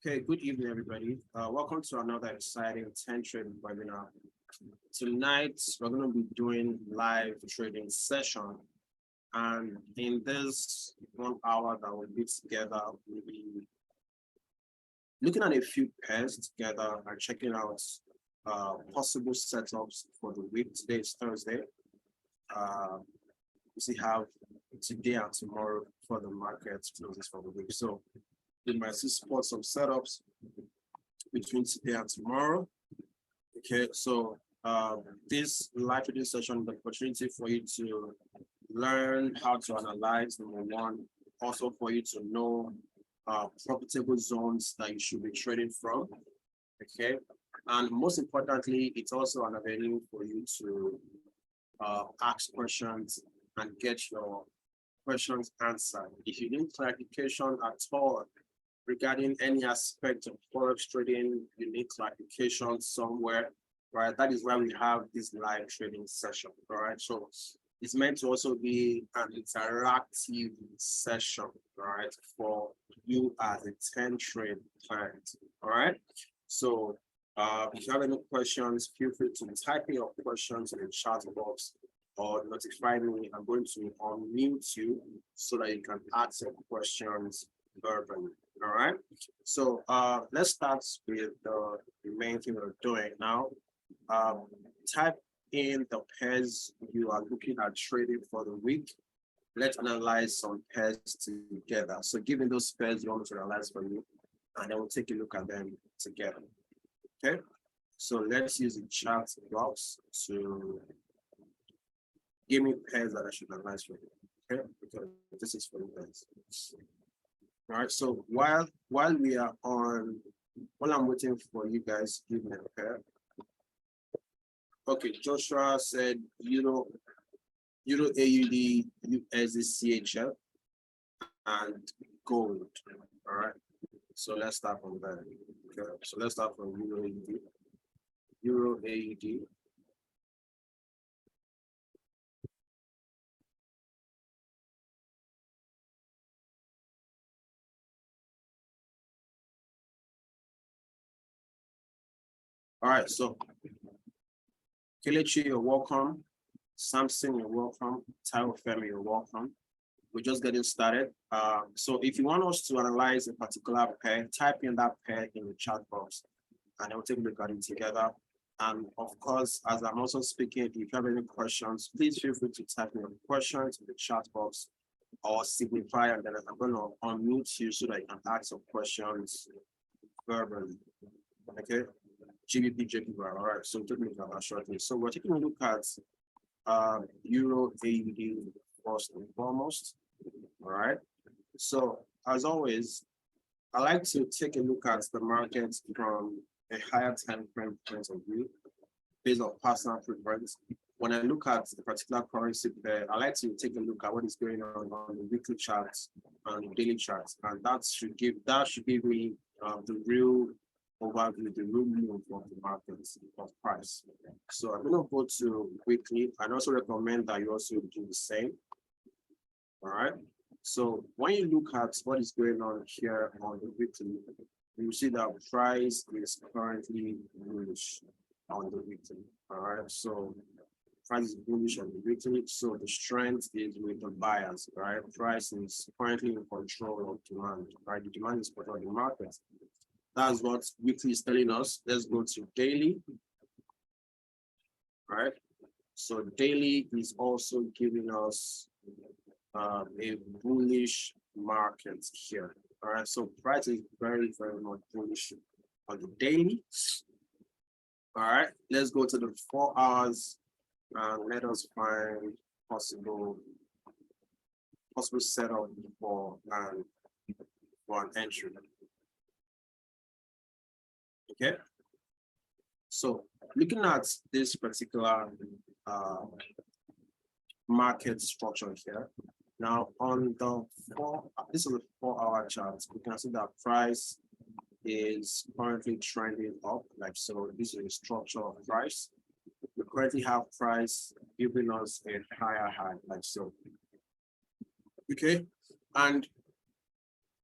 Okay, good evening, everybody. Welcome to another exciting 10 trading webinar. Tonight, we're going to be doing live trading session. And in this 1 hour that we'll be together, we'll be looking at a few pairs together and checking out possible setups for the week. Today is Thursday. We still have today and tomorrow for the market closes for the week. So we might see spot some setups between today and tomorrow. Okay, so this live trading session is an opportunity for you to learn how to analyze, number one, also for you to know profitable zones that you should be trading from. Okay, and most importantly, it's also an avenue for you to ask questions and get your questions answered. If you need clarification at all regarding any aspect of forex trading, you need clarification somewhere, right? That is why we have this live trading session, all right? So it's meant to also be an interactive session, right, for you as a 10 trade client, all right? So if you have any questions, feel free to type in your questions in the chat box or notify me. I'm going to unmute you so that you can ask your questions verbally. All right. So let's start with the main thing we're doing now. Type in the pairs you are looking at trading for the week. Let's analyze some pairs together. So given those pairs you want to analyze for you, and then we'll take a look at them together. Okay. So let's use the chat box to give me pairs that I should analyze for you. Okay, because this is for you guys. All right, so while we are on, while I'm waiting for you guys, give me a pair. Okay, Joshua said Euro AUD, USD CHF, and gold. All right, so let's start from there. Okay, so let's start from Euro AUD. Euro AUD. All right, so Kelechi, you're welcome. Samson, you're welcome. Taiwo Femi, you're welcome. We're just getting started. So if you want us to analyze a particular pair, type in that pair in the chat box, and then we'll take a look at it together. And of course, as I'm also speaking, if you have any questions, please feel free to type in your questions in the chat box or signify, and then I'm going to unmute you so that you can ask some questions verbally. Okay. GBP, JPY, all right, so taking a look at that shortly. So we're taking a look at Euro AUD first and foremost, all right? So as always, I like to take a look at the market from a higher time frame point of view based on personal preference. When I look at the particular currency there, I like to take a look at what is going on the weekly charts and the daily charts, and that should give me the real overview, the real move of the market of price. So I'm going to go to weekly, and also recommend that you also do the same. All right. So when you look at what is going on here on the weekly, you see that price is currently bullish on the weekly. All right. So price is bullish on the weekly. So the strength is with the buyers, right? Price is currently in control of demand, right? The demand is controlling the market. That's what weekly is telling us. Let's go to daily. All right. So daily is also giving us a bullish market here. All right. So price is very, very much bullish on the daily. All right. Let's go to the 4 hours and let us find possible setup for an entry. Okay, so looking at this particular market structure here, now on the this is a 4 hour chart, we can see that price is currently trending up, like so. This is a structure of price. We currently have price giving us a higher high, like so. Okay, and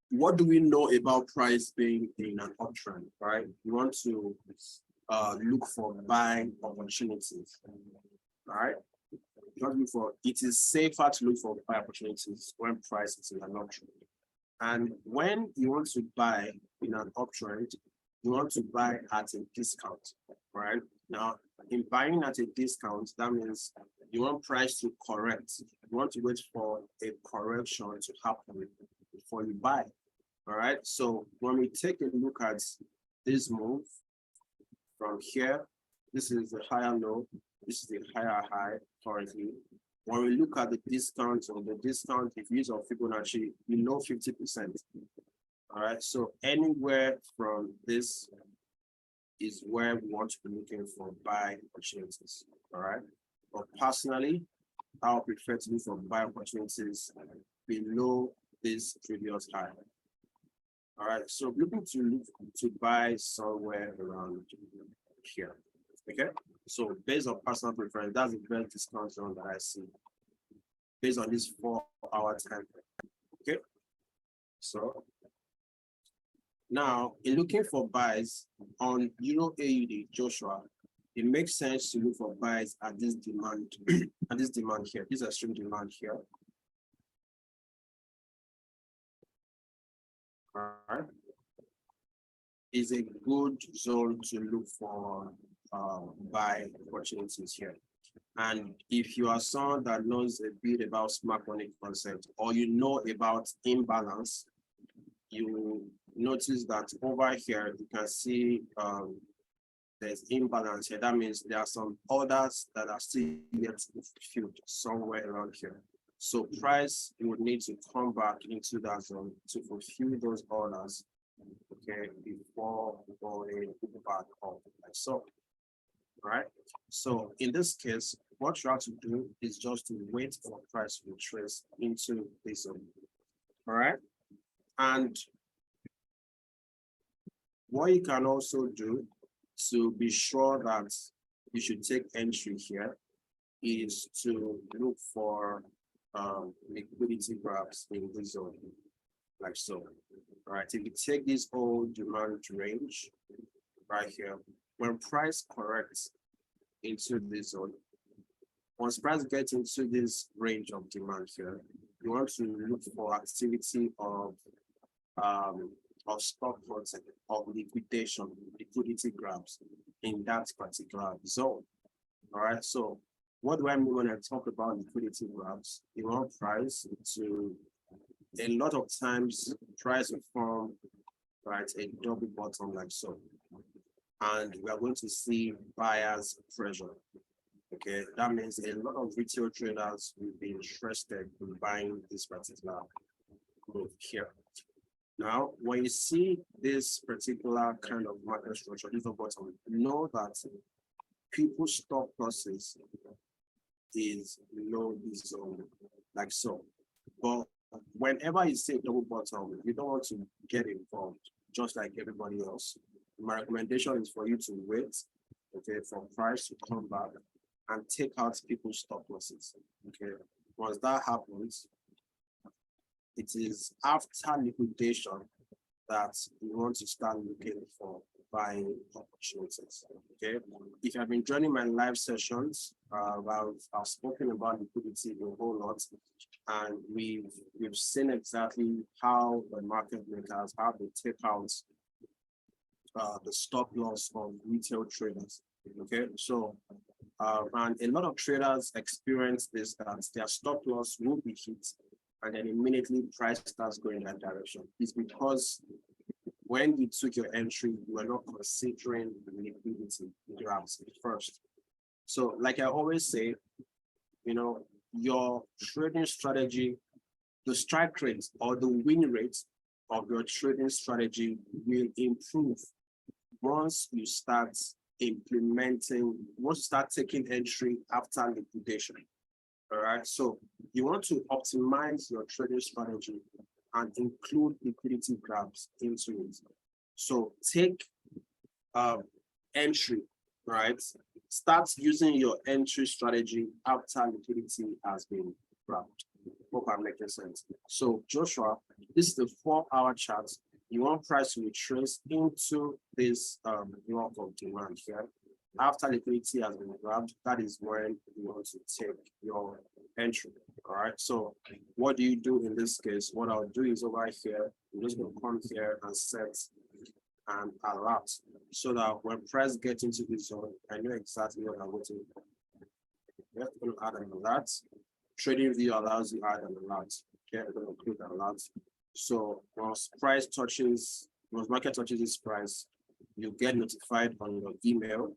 what do we know about price being in an uptrend, right? We want to look for buying opportunities, right? Not look for, it is safer to look for buy opportunities when price is in an uptrend. And when you want to buy in an uptrend, you want to buy at a discount, right? Now, in buying at a discount, that means you want price to correct. You want to wait for a correction to happen before you buy. All right. So when we take a look at this move from here, this is the higher low, this is the higher high currently. When we look at the discount, or the discount, if you use of Fibonacci, below 50%. All right. So anywhere from this is where we want to be looking for buy opportunities. All right. But personally, I would prefer to look for buy opportunities below this previous high. All right, so looking to buy somewhere around here. Okay, so based on personal preference, that's the best discount zone that I see based on this 4-hour time. Okay, so now in looking for buys on Euro AUD Joshua, it makes sense to look for buys at this demand, at this demand here, this extreme demand here. All right, is a good zone to look for buy opportunities here. And if you are someone that knows a bit about smart money concept, or you know about imbalance, you notice that over here you can see there's imbalance here. That means there are some orders that are still yet to be fulfilled somewhere around here. So price would need to come back into that zone to fulfill those orders, okay, before going back up like so, right? So in this case, what you have to do is just to wait for price to retrace into this zone, all right? And what you can also do to be sure that you should take entry here is to look for liquidity grabs in this zone, like so. All right, if you take this old demand range right here, when price corrects into this zone, once price gets into this range of demand here, you want to look for activity of stock content, of liquidation, liquidity grabs in that particular zone. All right, so what do I mean when I talk about liquidity grabs? You want price to, a lot of times, price will form, right, a double bottom like so. And we are going to see buyers pressure. Okay, that means a lot of retail traders will be interested in buying this particular move here. Now, when you see this particular kind of market structure, this bottom, know that people's stop losses is below this zone, like so. But whenever you see a double bottom, you don't want to get involved, just like everybody else. My recommendation is for you to wait, okay, for price to come back and take out people's stop losses. Okay, once that happens, it is after liquidation that you want to start looking for buying opportunities. Okay, if you have been joining my live sessions, I've spoken about liquidity a whole lot, and we've seen exactly how the market makers, how they take out the stop loss of retail traders. Okay, so and a lot of traders experience this, that their stop loss will be hit, and then immediately price starts going in that direction. It's because when you took your entry, you were not considering the liquidity grabs first. So, like I always say, you know, your trading strategy, the strike rate or the win rate of your trading strategy will improve once you start implementing, once you start taking entry after liquidation. All right, so you want to optimize your trading strategy and include liquidity grabs into it. So take entry, right? Start using your entry strategy after liquidity has been grabbed. Hope I'm making sense. So Joshua, this is the 4-hour chart. You want price to retrace into this block of demand here. After liquidity has been grabbed, that is when you want to take your entry. All right. So what do you do in this case? What I'll do is over here, I'm just going to come here and set an alert so that when price gets into this zone, I know exactly what I'm waiting for. We're going to add an alert. Trading view allows you to add an alert. Okay, I'm going to click alert. So once market touches this price, you get notified on your email.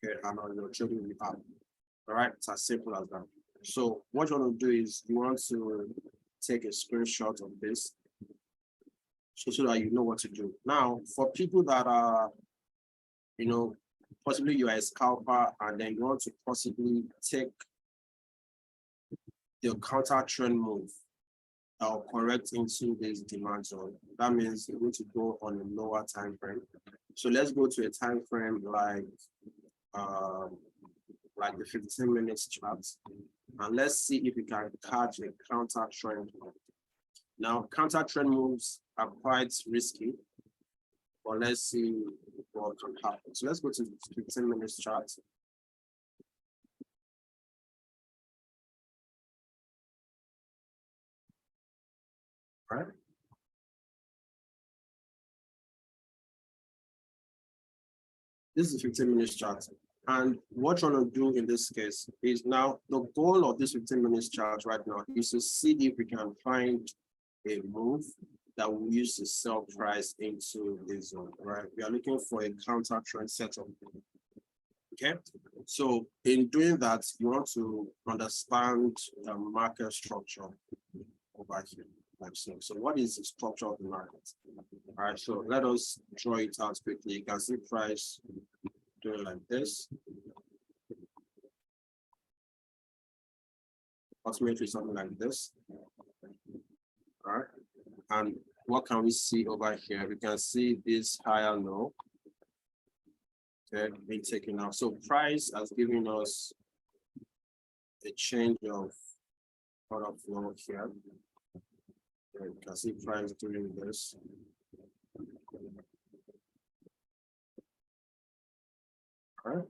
Okay, and on your trading view app. All right, it's as simple as that. So what you want to do is you want to take a screenshot of this so that you know what to do. Now, for people that are, possibly you are a scalper and then you want to possibly take the counter trend move or correct into this demand zone. That means you're going to go on a lower time frame. So let's go to a time frame like the 15 minutes chart, and let's see if we can catch a counter trend. Now, counter trend moves are quite risky, but let's see what can happen. So let's go to the 15 minutes chart. All right. This is 15 minutes chart. And what you're going to do in this case is now the goal of this 15 minutes chart right now is to see if we can find a move that will use to sell price into this zone, right? We are looking for a counter trend setup. Okay, so in doing that, you want to understand the market structure over here. Like so. So what is the structure of the market? All right, so let us draw it out quickly. You can see price doing like this. Ultimately something like this. All right, and what can we see over here? We can see this higher low. Okay, being taken out. So price has given us a change of order flow here. Okay, you can see price doing this. All right.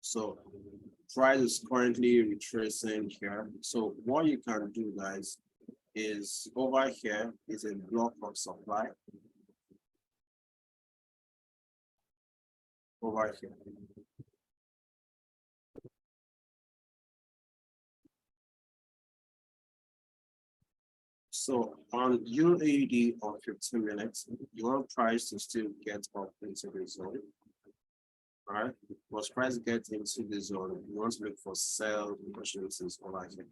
So price is currently retracing here. So what you can do, guys, is over here is a block of supply. Over here. So on UAD on 15 minutes, you want price to still get up into the zone. All right. Once price gets into the zone, you want to look for sell opportunities over here.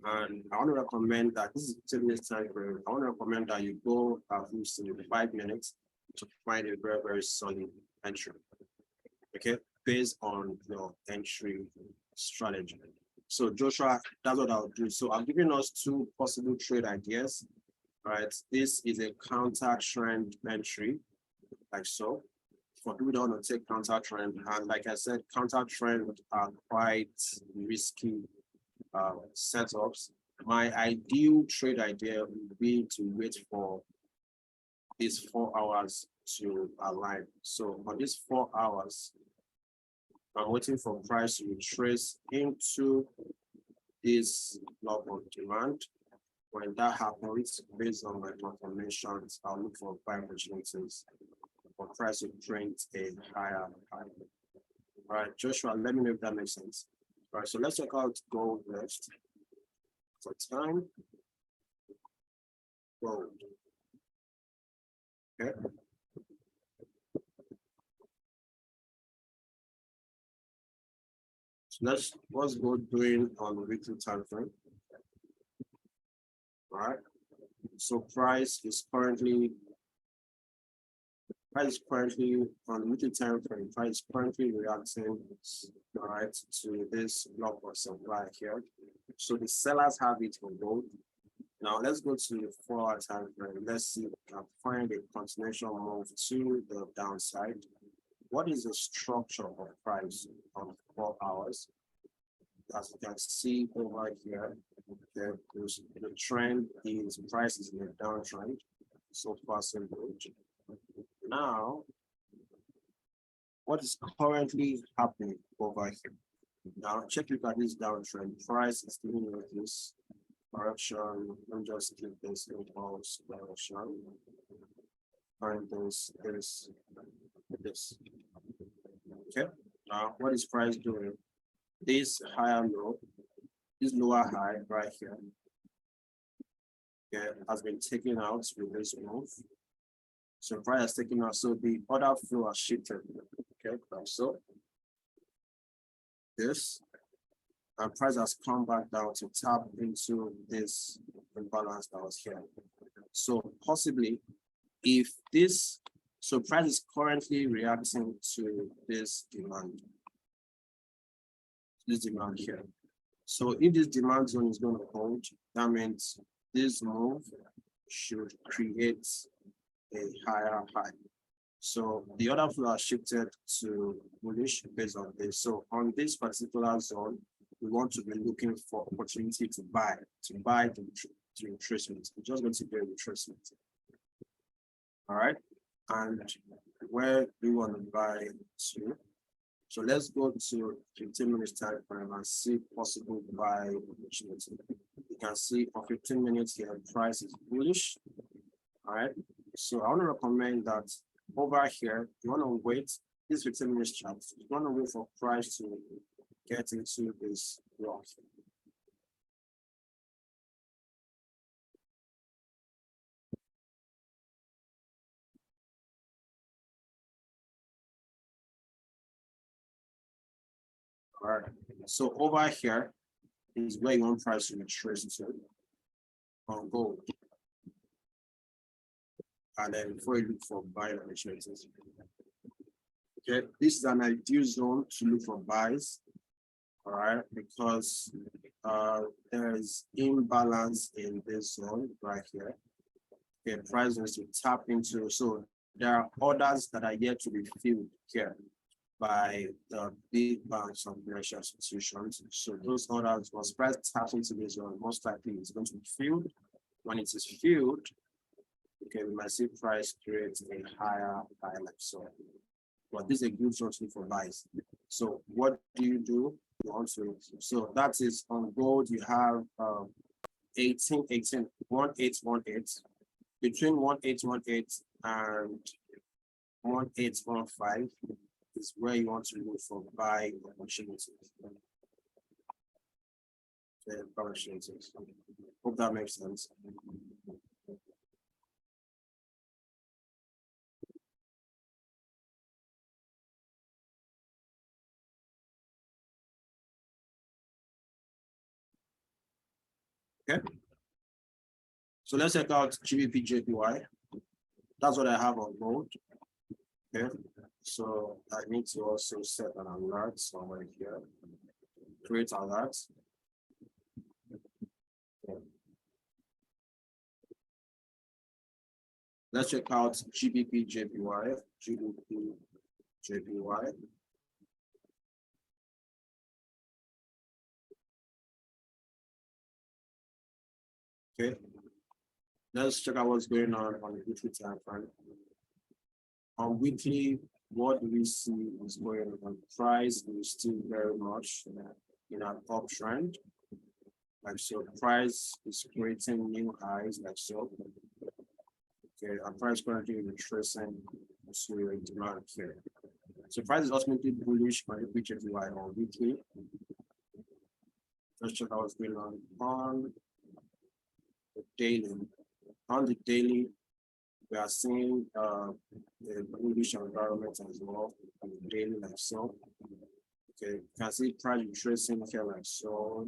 And I want to recommend that this is 10 minutes time frame. I want to recommend that you go at least in 5 minutes to find a very, very solid entry. Okay, based on your entry strategy. So Joshua, that's what I'll do. So I'm giving us 2 possible trade ideas. All right, this is a counter trend entry, like so. For people that want to take counter trend, and like I said, counter trend are quite risky setups. My ideal trade idea would be to wait for these 4 hours to align. So on these 4 hours, I'm waiting for price to retrace into this block of demand. When that happens, based on my confirmations, I'll look for buy opportunities for price to print a higher high. All right, Joshua, let me know if that makes sense. All right, so let's check out gold next. For time, gold. Okay. So what's gold doing on the weekly time frame. All right. So price is currently on the weekly time frame. Price is currently reacting, all right, to this block of supply here. So the sellers have it on gold. Now let's go to the 4-hour time frame. Let's see if we can find a continuation move to the downside. what is the structure of price on 4 hours? As you can see over here, the trend is price is in a downtrend. So far, so good. Now, what is currently happening over here? Now, check look at this downtrend. Price is giving you this correction. Let me just click this impulse direction. Find this. Okay. Now, what is price doing? This higher low, this lower high right here, okay, has been taken out with this move. So price has taken out. So the order flow has shifted. Okay, so this and price has come back down to tap into this imbalance that was here. So possibly, if this, so price is currently reacting to this demand here. So if this demand zone is going to hold, that means this move should create a higher high. So the order flow has shifted to bullish based on this. So on this particular zone, we want to be looking for opportunity to buy the retracement. We're just going to do a retracement. All right. And where do we want to buy to? So let's go to 15 minutes time frame and see possible buy opportunity. You can see for 15 minutes here, price is bullish. All right. So I want to recommend that over here, you want to wait this 15 minutes chart. You want to wait for price to get into this block. All right. So over here is where you want price to retrace to on gold. And then before you look for buying opportunities. Okay, this is an ideal zone to look for buys. All right, because there is imbalance in this zone right here. Okay, price needs to tap into. So there are orders that are yet to be filled here by the big banks and financial institutions. So those orders, once price taps into this zone, most likely it's going to be filled. When it is filled, okay, we might see price create a higher high like so. But this is a good zone for buys. So what do? You want to, so that is on gold, you have 1818, 1818. Between 1818 and 1815 is where you want to look for buy opportunities. Hope that makes sense. Okay. So let's check out GBP JPY. That's what I have on gold. Okay. So I need to also set an alert somewhere here. Create alert. Okay. Let's check out GBP JPY. GBP JPY. Okay. Let's check out what's going on the weekly time frame. On weekly, what we see is going on. Price is still very much in an uptrend. Like so, price is creating new highs, like so. Okay, and price currently retracing to a demand here. So price is ultimately bullish on the JPY on weekly. Let's check out what's going on the daily. On the daily, we are seeing a bullish environment as well on the daily like so. Okay, you can see price retracing here like so.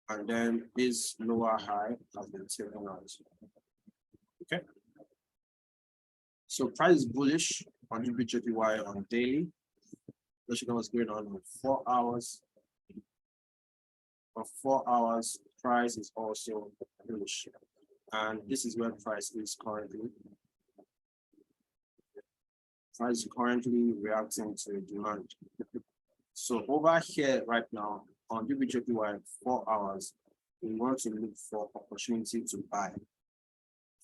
And then this lower high has been taken out. Okay. So price is bullish on JPY on daily. Let's check out what's going on 4 hours. For 4 hours, price is also bullish. And this is where price is currently. Price is currently reacting to demand. So over here right now on UBJPY 4 hours, we want to look for opportunity to buy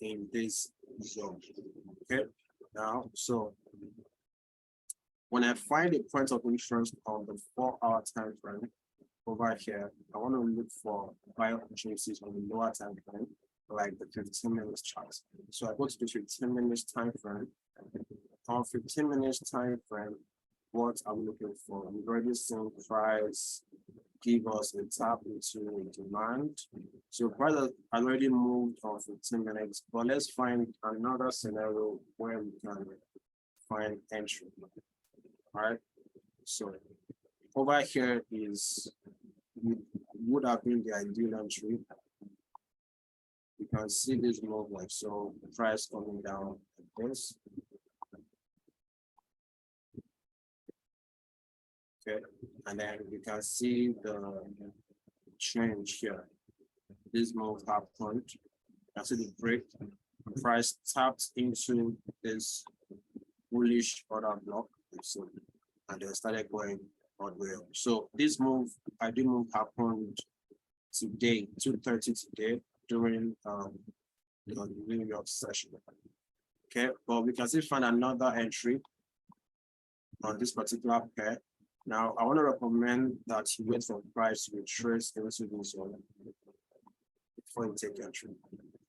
in this zone. Okay, now so when I find a point of interest on the 4-hour time frame over here, I want to look for buy opportunities on the lower time frame, like the 15 minutes chart. So I go to the 15 minutes time frame. On 15 minutes time frame, what are we looking for? We've already seen price give us a tap into demand. So price has already moved on 15 minutes, but let's find another scenario where we can find entry. All right. So over here is would have been the ideal entry. You can see this move like so, price coming down like this. Okay, and then you can see the change here. This move happened. You can see the break. The price tapped into this bullish order block, so, and then started going all the way up. So this move, ideal move happened today, 2:30 today during the New York session. Okay, but we can still find another entry on this particular pair. Now, I want to recommend that you wait for price to retrace into this zone before you take entry.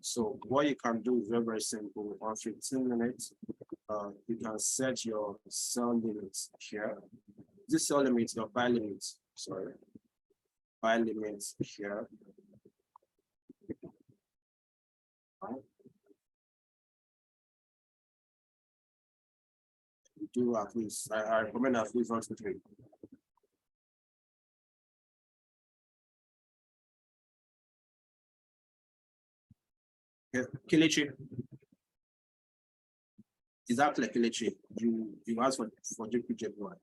So what you can do is very, very simple. On 15 minutes, you can set your sell limits here. This sell limit, your buy limits, sorry, buy limits here. Do at least, I recommend at least 1 to 3. Okay, Kelechi. Exactly, Kelechi. You asked for JPJ1.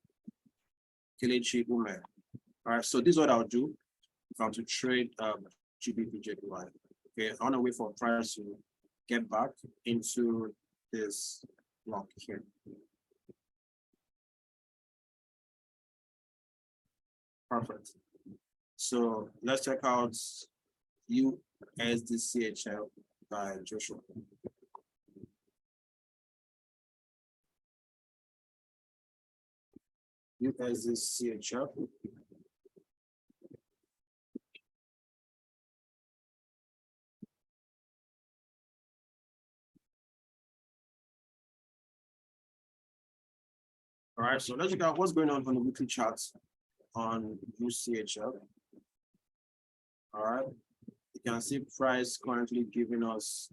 Kelechi Ume. All right, so this is what I'll do if I'm to trade GBPJPY. Okay, I want to wait for price to get back into this block here. Perfect. So let's check out USDCHL by Joshua. USDCHL. All right, so let's check out what's going on the weekly charts on UCHL. All right, you can see price currently giving us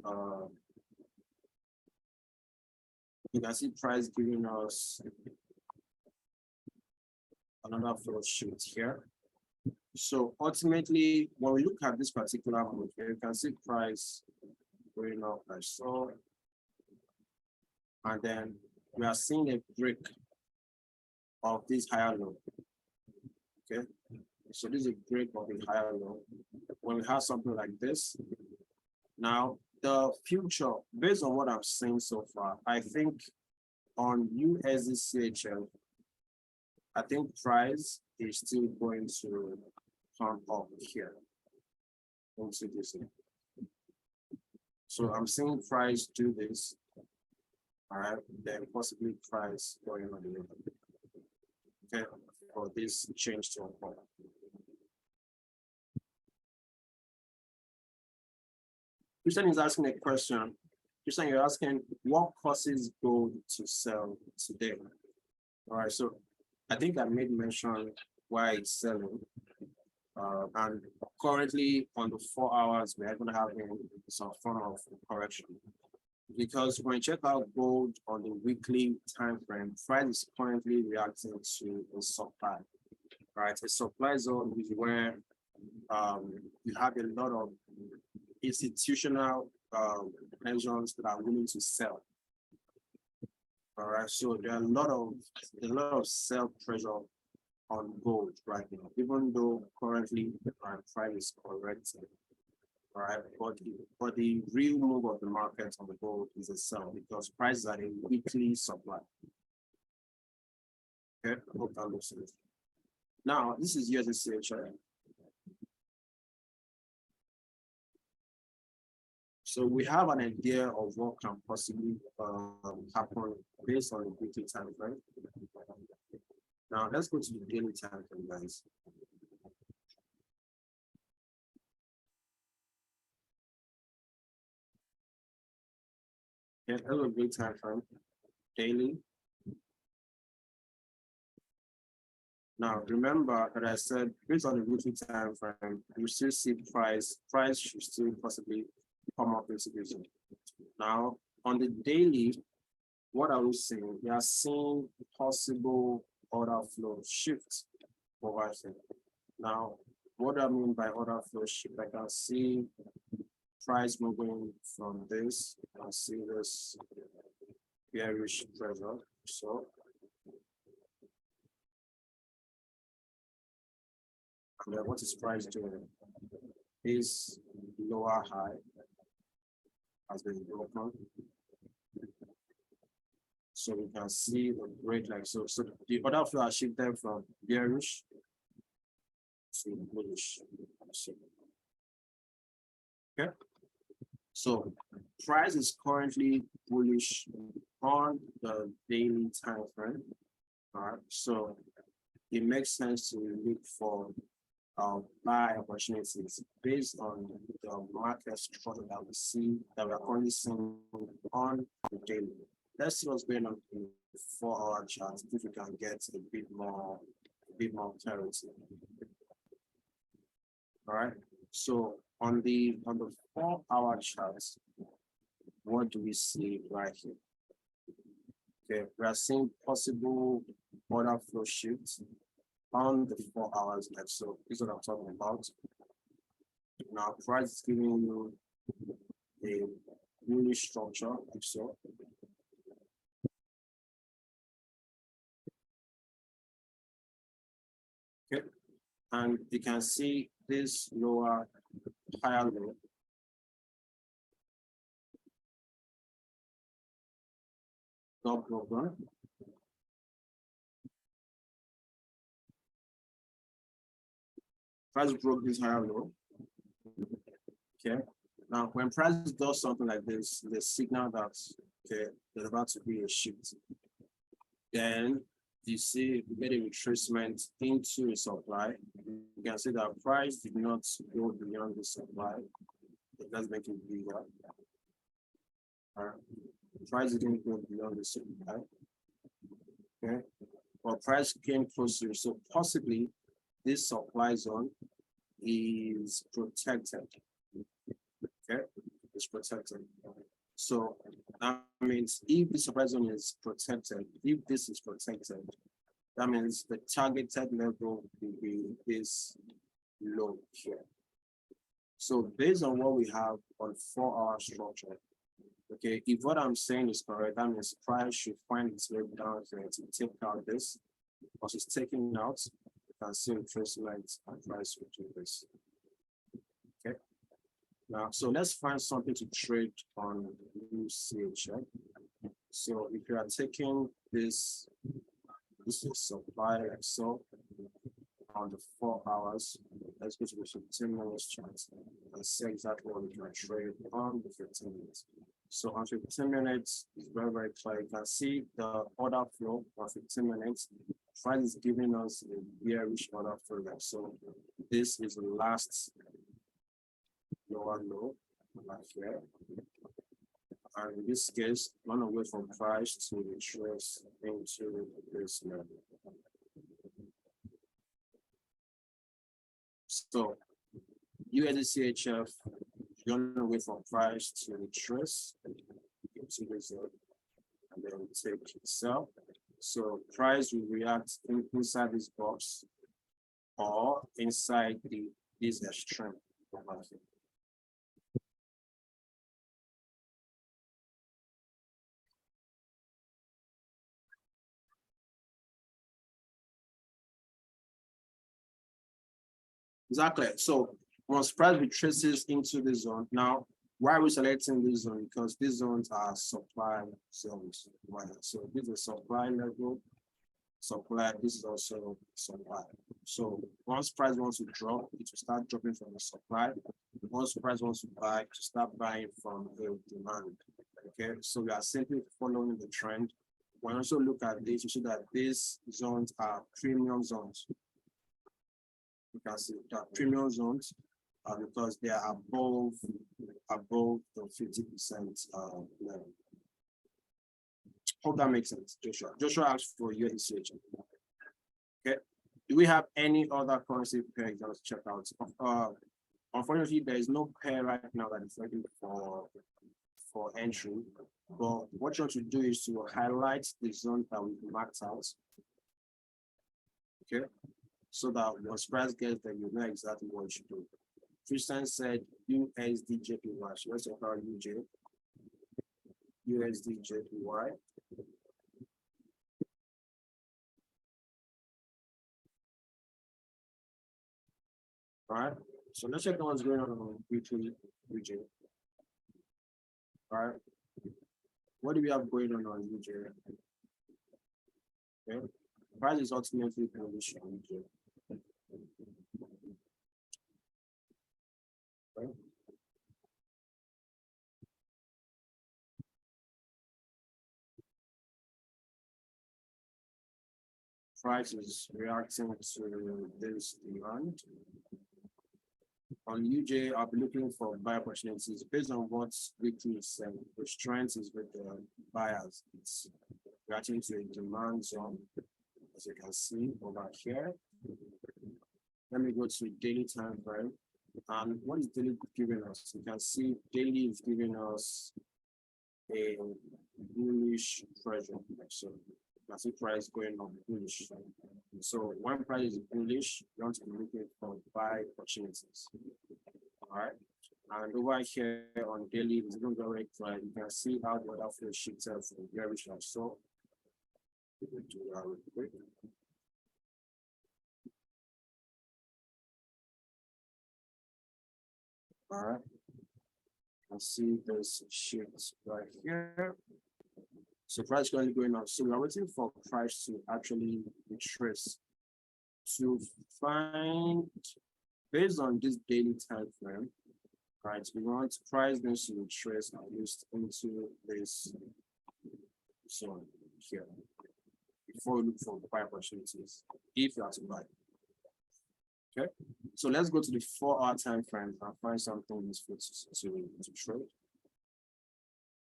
another flow sheet here. So ultimately, when we look at this particular move, you can see price going up like so, and then we are seeing a break of this higher low. Okay, so this is a break of the higher low. When we have something like this, now the future, based on what I've seen so far, I think on USDCHL, I think price is still going to come up here into this. So I'm seeing price do this. All right, then possibly price going on the way. Okay, for this change to a point. Christian is asking a question. Christian, you're asking what causes gold to sell today? All right, so I think I made mention why it's selling. And currently on the 4 hours, we're going to have some form of correction. Because when you check out gold on the weekly time frame, price is currently reacting to a supply. Right, a supply zone is where you have a lot of institutional pensions that are willing to sell. All right, so there are a lot of sell pressure on gold right now, even though currently the price is correcting. All right, but the real move of the market on the gold is a sell because prices are a weekly supply. Okay, I hope that looks good. Now, this is USDCHF. So we have an idea of what can possibly happen based on the weekly time frame. Now let's go to the daily time frame, guys. Yeah, that's a great time frame. Daily. Now remember that I said based on the weekly time frame, you still see price should still possibly come up into this. Now on the daily, what are we seeing? We are seeing possible order flow shift over here. Now, what I mean by order flow shift, I can see price moving from this. I can see this bearish pressure. So, and then what is price doing? This lower high has been broken. So we can see the break like so. So the order flow has shifted from bearish to bullish. Okay. So price is currently bullish on the daily time frame. All right. So it makes sense to look for buy opportunities based on the market structure that we see that we are currently seeing on the daily. Let's see what's going on in the 4-hour chart if we can get a bit more clarity. All right. So on the 4-hour chart, what do we see right here? Okay, we are seeing possible order flow shifts on the 4 hours like so. This is what I'm talking about. Now price is giving you a bullish structure like so. Okay, and you can see this lower higher low. Not broken. Price broke this higher low. Okay. Now, when price does something like this, the signal that okay, there's about to be a shift. Then you see we get a retracement into a supply. You can see that price did not go beyond the supply. Let's make it bigger. Price didn't go beyond the supply. Okay. Well, price came closer, so possibly this supply zone is protected. Okay, it's protected. So that means if the supply zone is protected, if this is protected, that means the targeted level will be this low here. So based on what we have on 4-hour structure, okay, if what I'm saying is correct, that means price should find its way down here to take out this, because it's taking out, you can see retracement and price will do this. Okay. Now, so let's find something to trade on UCHF. So if you are taking this is supply like so on the 4 hours, let's go to the 15 minutes chart and see exactly what we can trade on the 15 minutes. So on 15 minutes, it's very, very clear. You can see the order flow on 15 minutes. Price is giving us a bearish order flow. So this is the last lower low right here. And in this case, run away from price to retrace into this level. So USDCHF, run away from price to retrace into this level, and then take sell. So price will react inside this box or inside this extreme over here. Exactly. So once price retraces into the zone, now why are we selecting this zone? Because these zones are supply zones. Right? So this is supply level. supply, this is also supply. So once price wants to drop, it will start dropping from the supply. Once price wants to buy, to start buying from the demand. Okay, so we are simply following the trend. When you also look at this, you see that these zones are premium zones. You can see that premium zones because they are above the 50% level. Hope that makes sense, Joshua. Joshua asked for USDC. Okay. Do we have any other currency pair you want to check out? Unfortunately, there is no pair right now that is ready for entry. But what you want to do is to highlight the zone that we marked out. Okay. So that once price gets there, you know exactly what you should do. Christian said USDJPY. So let's talk about USDJPY. All right. So let's check what's going on weekly UJ. All right. What do we have going on UJ? Okay. Price is ultimately bullish on UJ. Okay. Price is reacting to this demand. On UJ, I'll be looking for buy opportunities based on what weekly is saying. The strength is with the buyers. It's reacting to a demand zone, as you can see over here. Let me go to daily time frame. And what is daily giving us? You can see daily is giving us a bullish pressure. So you see price going up bullish. So when price is bullish, you want to be looking for buy opportunities. All right. And over here on daily, it's going very right. You can see how the other flow shifted from where we saw. Do that real quick. All right. I see this shift right here. So price currently going up. So we are waiting for price to actually retrace to find based on this daily time frame. Right, we want price needs to retrace at least into this zone here before we look for buy opportunities if you have to buy. Okay, so let's go to the 4-hour time frame and find something useful to trade.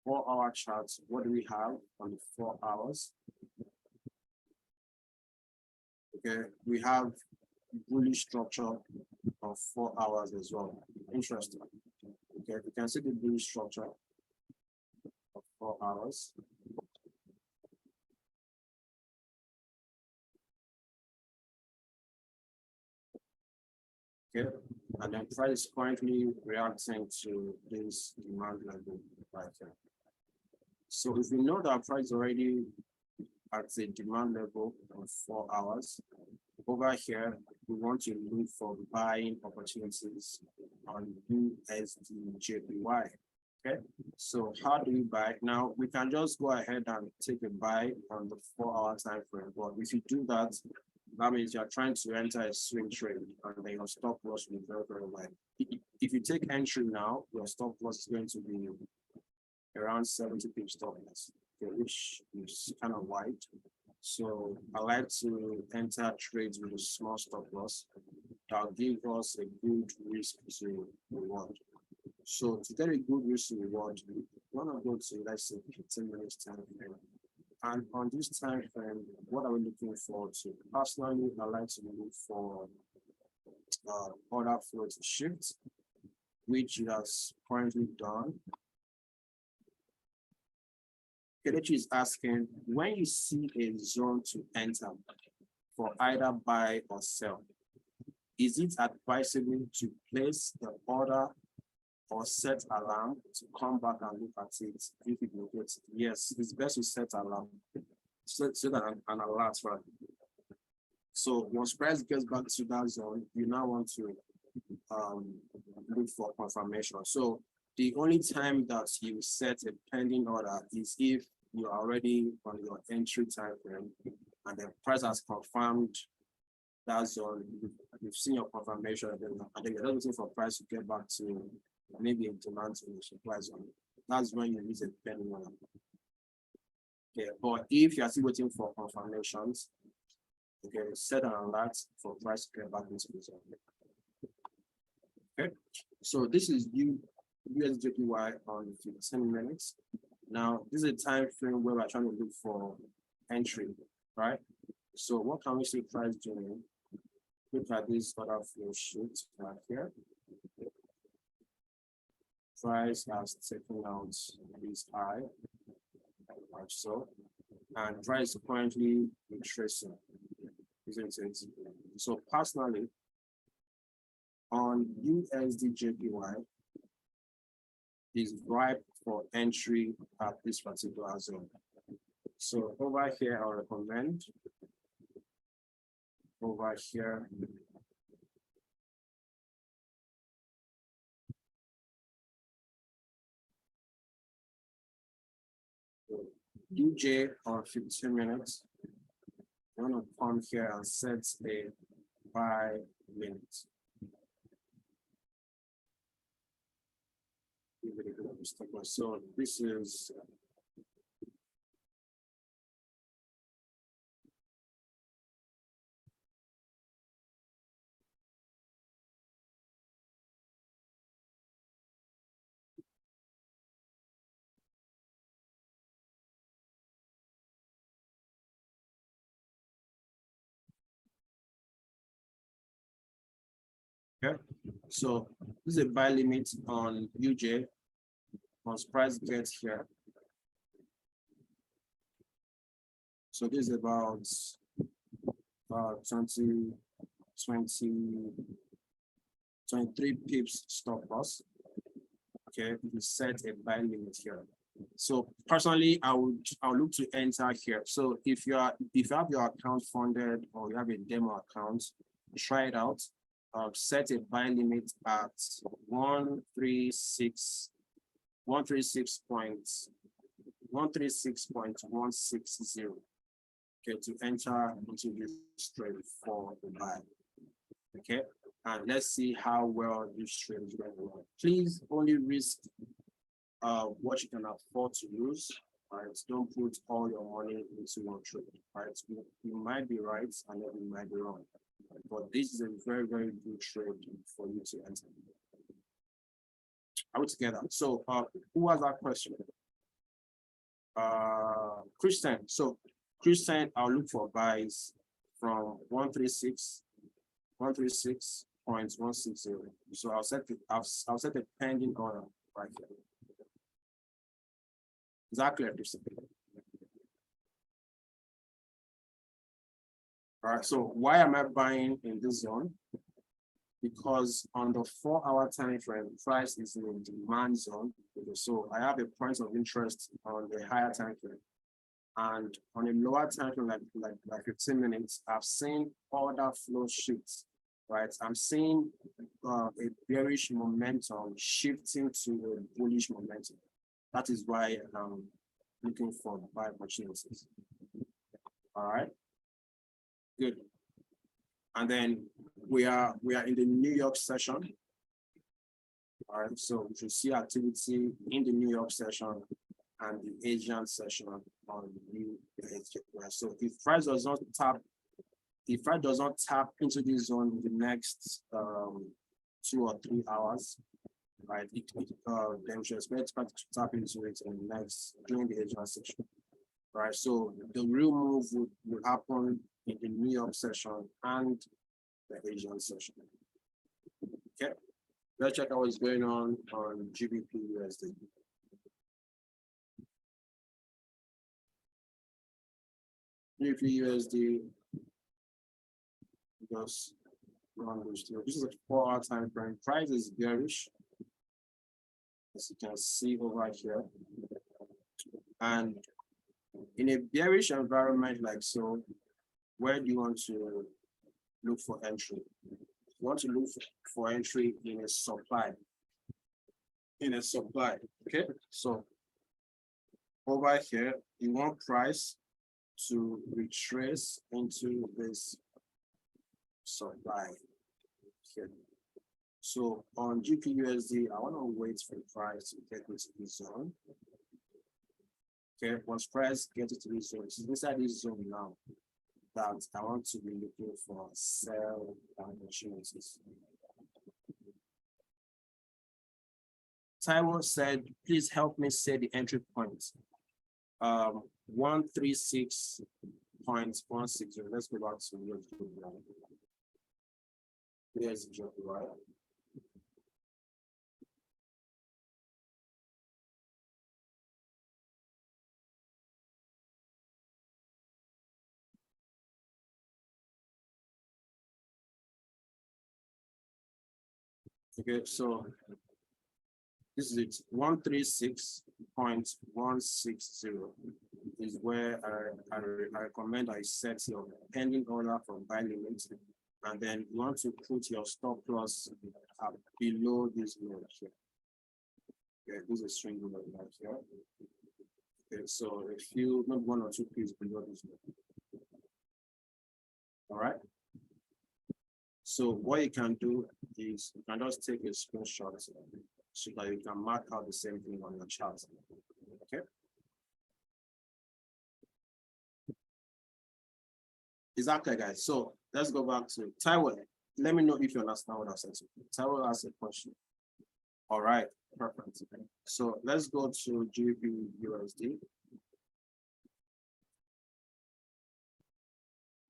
4-hour charts. What do we have on the 4 hours? Okay, we have bullish structure of 4 hours as well. Interesting. Okay, you can see the bullish structure of 4 hours. Okay, and then price is currently reacting to this demand level right here. So if we know that price already at the demand level of 4 hours, over here we want to look for buying opportunities on USDJPY. Okay, so how do we buy? Now we can just go ahead and take a buy on the 4-hour time frame. But if you do that, that means you're trying to enter a swing trade and then your stop loss will be very, very wide. If you take entry now, your stop loss is going to be around 70 pips stop loss, okay, which is kind of wide. So I like to enter trades with a small stop loss that'll give us a good risk to reward. So to get a good risk to reward, you want to go to, let's say, 15 minutes time frame. And on this time frame, what are we looking for to? Personally, I like to look for order flow to shift, which it has currently done. Kelechi is asking, when you see a zone to enter for either buy or sell, is it advisable to place the order or set alarm to come back and look at it if it locates? Yes, it's best to set alarm, set an alert, right? So once price gets back to that zone, you now want to look for confirmation. So the only time that you set a pending order is if you're already on your entry time frame and the price has confirmed that zone. You've seen your confirmation, and then you're just waiting for price to get back to maybe a demand to the supply zone. That's when you use a penny one. Okay, but if you are still waiting for confirmations, you can set an alert for price to get back into the zone. Okay, so this is USJPY on 15 minutes. Now, this is a time frame where we're trying to look for entry, right? So what can we see price doing? Look at this other flow sheet right here. Price has taken out this high, like so, and price is currently retracing, isn't it? So personally, on USDJPY, is ripe for entry at this particular zone. So over here, I'll recommend over here. UJ on 15 minutes. I'm going to come here and set a buy limit. So this is okay. So this is a buy limit on UJ. Once price gets here. So this is about 23 pips stop loss. Okay, we set a buy limit here. So personally, I'll look to enter here. So if you have your account funded or you have a demo account, try it out. Set a buy limit at 136.160, okay, to enter into this trade for the buy. Okay, and let's see how well this trade is going to work. Please only risk what you can afford to lose. Right, don't put all your money into one trade. Right, you might be right and then you might be wrong, but this is a very, very good trade for you to enter. Are we together? So who has that question? Christian. So Christian, I'll look for buys from 136.160. So I'll set a pending order right here. Is that clear, Christian? All right, so why am I buying in this zone? Because on the 4-hour time frame, price is in the demand zone. So I have a point of interest on the higher time frame. And on a lower time frame, like 15 minutes, I've seen other flow shifts, right? I'm seeing a bearish momentum shifting to a bullish momentum. That is why I'm looking for buy opportunities. All right, good. And then we are in the New York session. All right, so we should see activity in the New York session and the Asian session on the USD. So if price does not tap into this zone in the next 2 or 3 hours, right? Then we should expect price to tap into it in the next during the Asian session. Right. So the real move will happen in the New York session and the Asian session. Okay, let's check out what's going on GBP USD. GBP USD just run this through. This is a 4-hour time frame. Price is bearish, as you can see over here, and in a bearish environment like so, where do you want to look for entry? You want to look for entry in a supply. Okay, so over here, you want price to retrace into this supply here. So on GPUSD, I want to wait for the price to get into this zone. Okay, once price gets into this zone, it's inside this zone now that I want to be looking for sell opportunities. Taiwan said, please help me say the entry point. 136.160. Let's go back to your video. Here's the job, right? Okay, so this is it. 136.160 is where I recommend I set your pending order from buy limit, and then you want to put your stop loss below this node here. Okay, this is a string node right here. Okay, so if you not 1 or 2 pips below this node. All right. So what you can do is you can just take a screenshot so that you can mark out the same thing on your chart. Okay. Exactly, guys. So let's go back to Taiwan. Let me know if you understand what I said. Taiwan has a question. All right, perfect. So let's go to GBUSD.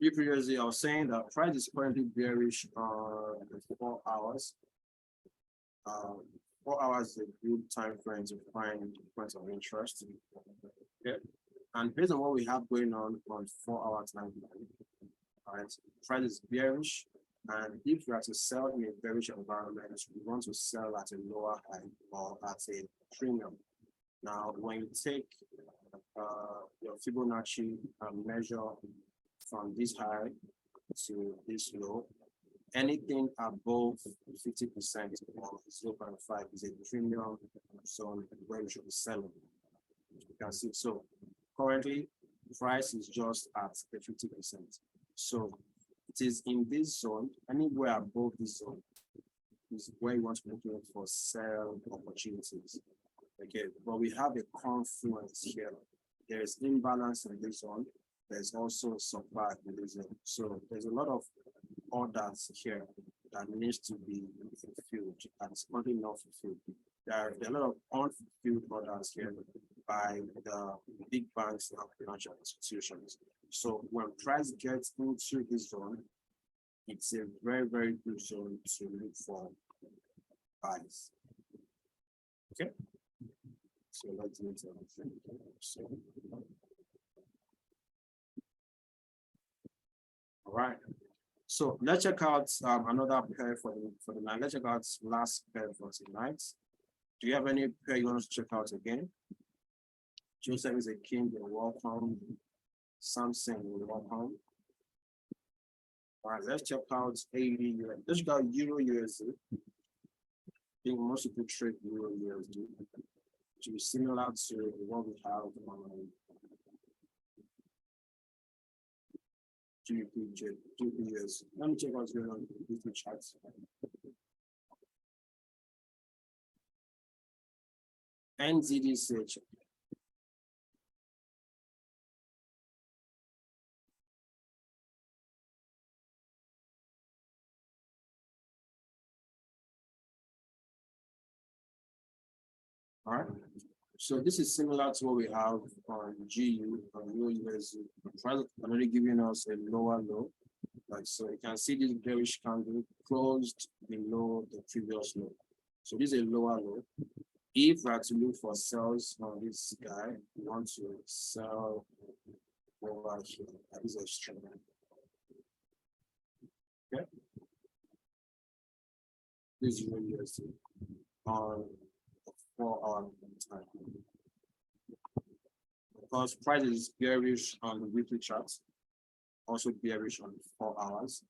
GBUSD, I was saying that price is currently bearish on 4 hours. 4 hours is a good time frame to find points of interest. Okay. And based on what we have going on 4 hour time frame, all right, price is bearish. And if you are to sell in a bearish environment, you want to sell at a lower high or at a premium. Now, when you take your Fibonacci measure from this high to this low, anything above 50% or 0.5 is a premium zone where you should be selling. You can see, so currently price is just at the 50%. So it is in this zone, anywhere above this zone is where you want to be looking for sell opportunities. Okay, but we have a confluence here. There is imbalance in this zone. There's also supply in this zone. So there's a lot of orders here that needs to be fulfilled, and it's currently not fulfilled. There are a lot of unfulfilled orders here by the big banks and financial institutions. So when price gets into this zone, it's a very, very good zone to look for buys. Okay. So let's do everything. So, all right. So let's check out another pair for the night. Let's check out last pair for tonight. Do you have any pair you want to check out again? Joseph is a king, you're welcome. Samson, you're welcome. All right, let's check out 80 US. Let's check out Euro USD. I think most people trade Euro USD, which is similar to what we have on GPUs. Let me check what's going on with the charts. NZDCH. All right. So this is similar to what we have on GU, on USD. Price already giving us a lower low. Like so, you can see this bearish candle closed below the previous low. So this is a lower low. If we are to look for sales on this guy, we want to sell over here. That is a string. Okay. This is USD on 4 hour time. Because price is bearish on the weekly chart, also bearish on 4 hours.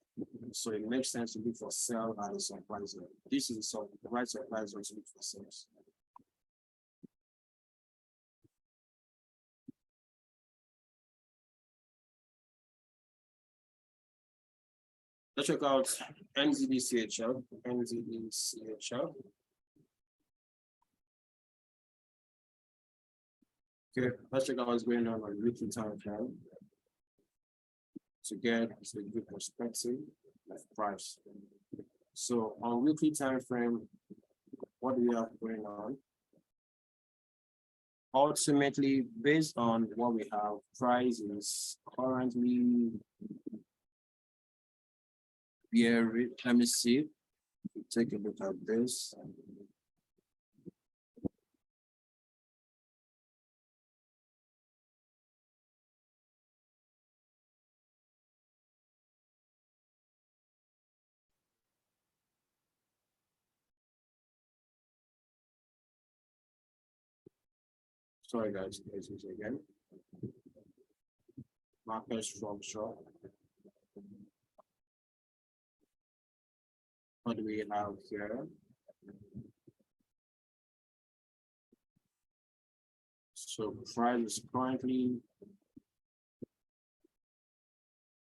So it makes sense to look for sell at a supply zone. This is the right supply zone to look for sales. Let's check out NZDCHL. NZDCHL. Okay, let's check out what's going on weekly time frame to get a good perspective of price. So on weekly time frame, what do we have going on? Ultimately, based on what we have, price is currently bearish. Let me see. Take a look at this. Sorry guys, this is again. Market structure. What do we have here? So price is currently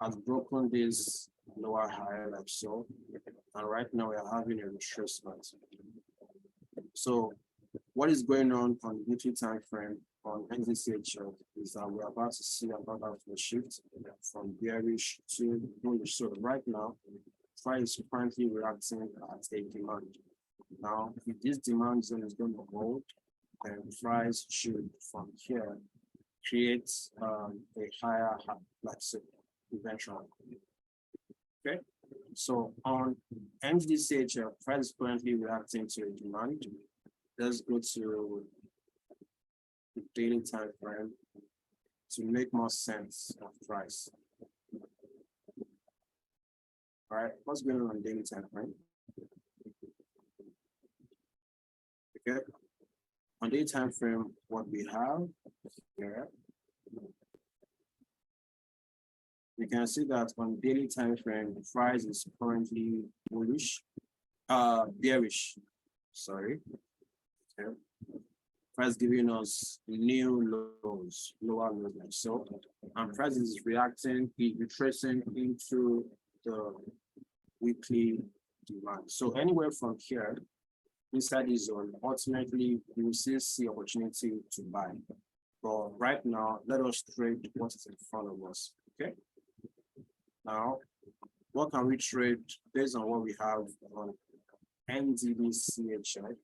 has broken this lower high like so, and right now we are having a retracement. So what is going on the weekly time frame on NZCHL is that we're about to see another shift from bearish to bullish. So right now, price is currently reacting at a demand. Now, if this demand zone is going to hold, then price should from here create a higher like so eventually. Okay, so on NZCHL, price is currently reacting to a demand. Let's go to the daily time frame to make more sense of price. All right, what's going on daily time frame? Okay, on daily time frame, what we have here, you can see that on daily time frame, the price is currently bullish, bearish. Sorry. Okay. Price giving us new lows, lower lows like so, and price is reacting, retracing into the weekly demand. So anywhere from here, inside this zone, ultimately we will still see opportunity to buy. But right now, let us trade what is in front of us. Okay. Now, what can we trade based on what we have on NZDCHL?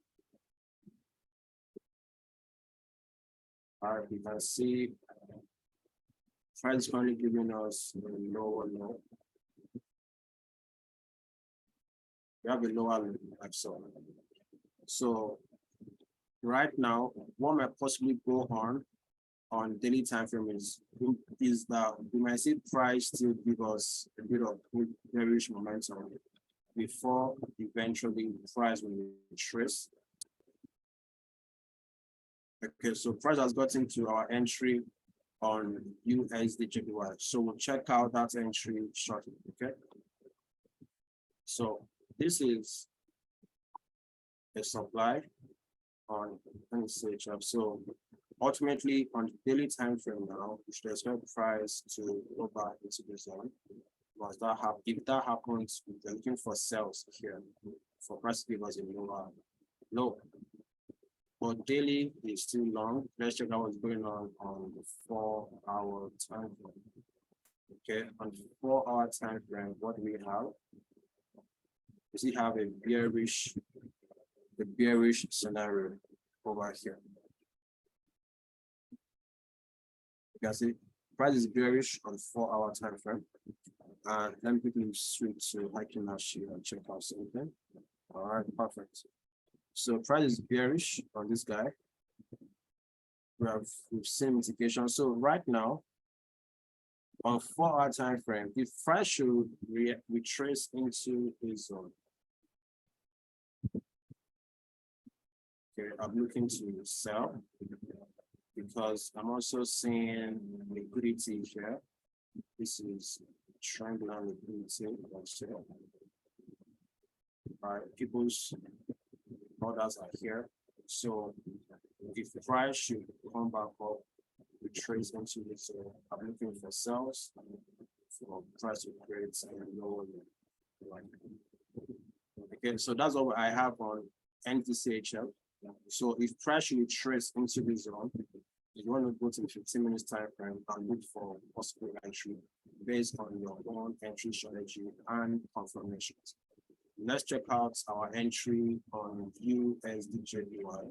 All right, you can see price is currently giving us a lower low. We have a lower low like so. So right now, what might possibly go on daily time frame is that we might see price still give us a bit of bearish momentum before eventually price will retrace. Okay, so price has gotten to our entry on USD/JPY. So we'll check out that entry shortly. Okay. So this is a supply on NZCHL. So ultimately on the daily time frame now, we should expect price to go back into the zone. Once that happens, if that happens, we're looking for sales here for price to give us a lower low. But daily is still long. Let's check out what's going on the 4-hour time frame. Okay, on the 4-hour time frame, what do we have? We still have a bearish scenario over here. You can see price is bearish on 4-hour time frame. And let me quickly switch to Okunuga and check out something. All right, perfect. So price is bearish on this guy. We've seen mitigation. So right now, on 4-hour time frame, the price should retrace into a zone. Okay, I'm looking to sell because I'm also seeing liquidity here. This is triangular liquidity also. All right, people's orders are here. So if the price should come back up, we trace into this. I'm looking for sales for price to create a lower Okay, so that's what I have on NTCHL. So if price should retrace into the zone, you want to go to the 15 minutes time frame and look for possible entry based on your own entry strategy and confirmations. Let's check out our entry on USDJPY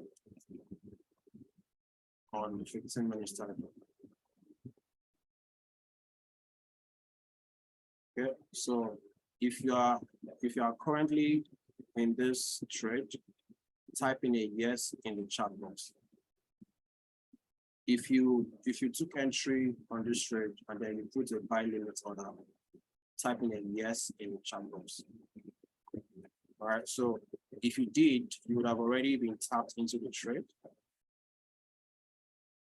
on 15 minutes time frame. Okay, so if you are currently in this trade, type in a yes in the chat box. If you took entry on this trade and then you put a buy limit order, type in a yes in the chat box. All right, so if you did, you would have already been tapped into the trade.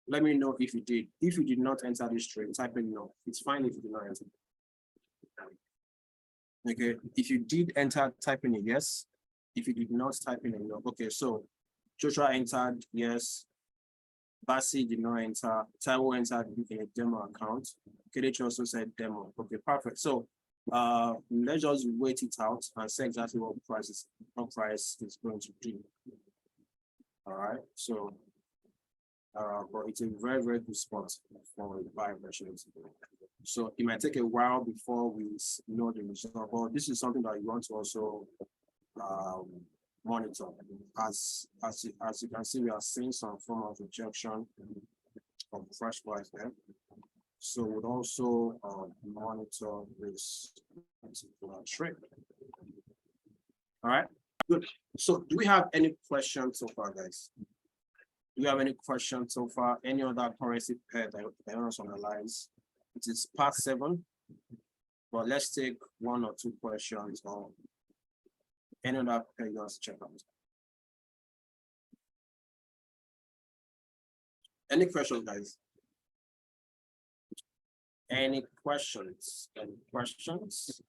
Let me know if you did. If you did not enter this trade, type in no. It's fine if you did not enter. Okay, if you did enter, type in a yes. If you did not, type in a no. Okay, so Joshua entered yes. Basi did not enter. Taiwo entered in a demo account. Kelechi also said demo. Okay, perfect. So let's just wait it out and see exactly what price is going to do. All right, so but it's a very, very good spot for the buy version. So it might take a while before we know the result, but this is something that you want to also monitor. As you can see, we are seeing some form of rejection of fresh price there. So we'll also monitor this particular trade. All right, good. So do we have any questions so far, guys? Do you have any questions so far? Any other currency pair that anyone analyze? It is part 7, but let's take 1 or 2 questions on any other pair you want to check out. Any questions, guys? Any questions? Any questions?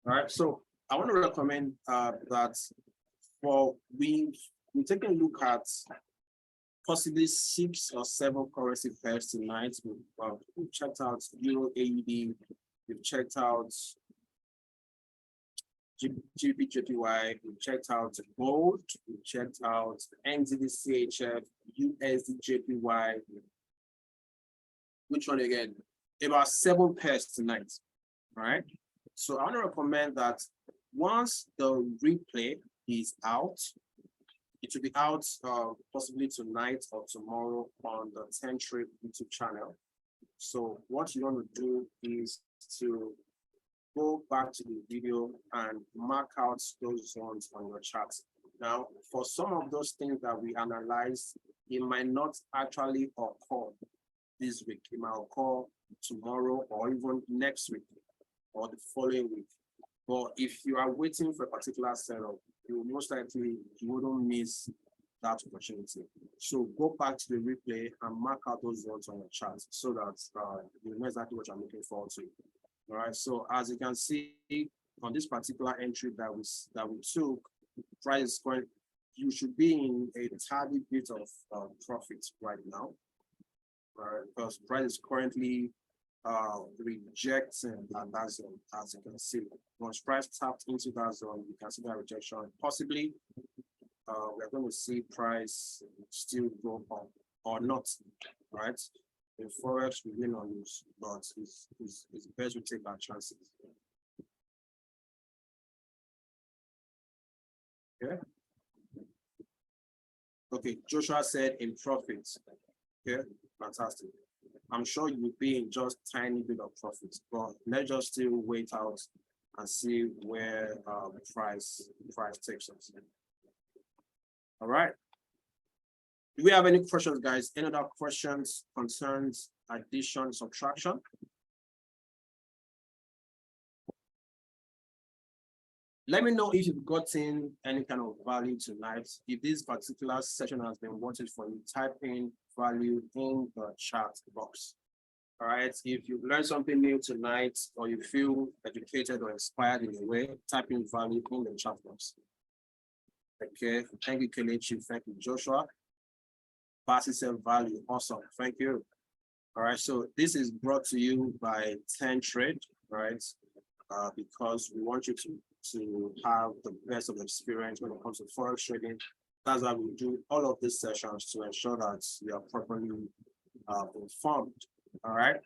All right, so I want to recommend that we're taking a look at possibly 6 or 7 currency pairs tonight. We've checked out Euro AUD, we've checked out GBP/JPY, we've checked out gold, we've checked out NZD/CHF, USD/JPY. Which one again? About 7 pairs tonight. All right. So I want to recommend that once the replay is out, it will be out possibly tonight or tomorrow on the 10 Trade YouTube channel. So what you want to do is to go back to the video and mark out those zones on your chart. Now, for some of those things that we analyze, it might not actually occur this week. It might occur tomorrow or even next week or the following week. But if you are waiting for a particular setup, you most likely wouldn't miss that opportunity. So go back to the replay and mark out those zones on your chart so that you know exactly what you're looking forward to. All right. So as you can see on this particular entry that we took, price is going. You should be in a tiny bit of profit right now, right? Because price is currently rejecting that zone, as you can see. Once price tapped into that zone, you can see that rejection. Possibly, we're going to see price still go up or not, right? In Forex, we win or lose, but it's best we take our chances. Okay. Okay, Joshua said in profits. Okay, fantastic. I'm sure you'll be in just tiny bit of profits, but let's just still wait out and see where price takes us. All right. Do we have any questions, guys? Any other questions, concerns, addition, subtraction? Let me know if you've gotten any kind of value tonight. If this particular session has been watched for you, type in value in the chat box. All right. If you learned something new tonight or you feel educated or inspired in a way, type in value in the chat box. Okay. Thank you, Kelechi. Thank you, Joshua. Passive value. Awesome. Thank you. All right. So this is brought to you by 10 Trade, right? Because we want you to have the best of experience when it comes to forex trading. That's why we do all of these sessions to ensure that you are properly informed. All right.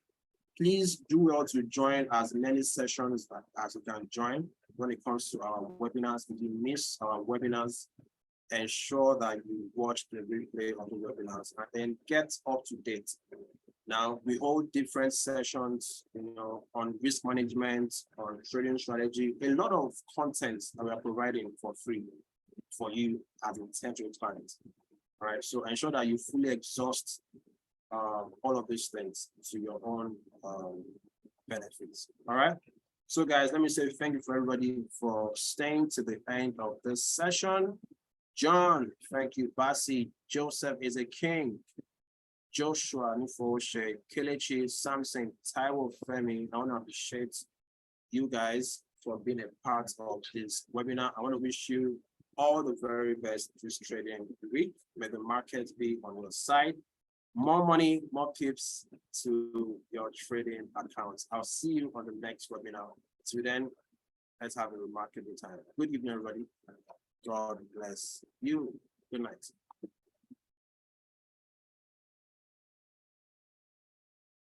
Please do well to join as many sessions as you can join when it comes to our webinars. If you miss our webinars, ensure that you watch the replay of the webinars and then get up to date. Now, we hold different sessions, on risk management, on trading strategy, a lot of content that we are providing for free for you as intentional clients. All right, so ensure that you fully exhaust all of these things to your own benefits. All right. So guys, let me say thank you for everybody for staying to the end of this session. John, thank you. Basi, Joseph is a king. Joshua, Nufoshe, Kelechi, Samson, Taiwo, Femi. I want to appreciate you guys for being a part of this webinar. I want to wish you all the very best this trading week. May the market be on your side. More money, more tips to your trading accounts. I'll see you on the next webinar. Till then, let's have a remarkable time. Good evening, everybody. God bless you. Good night.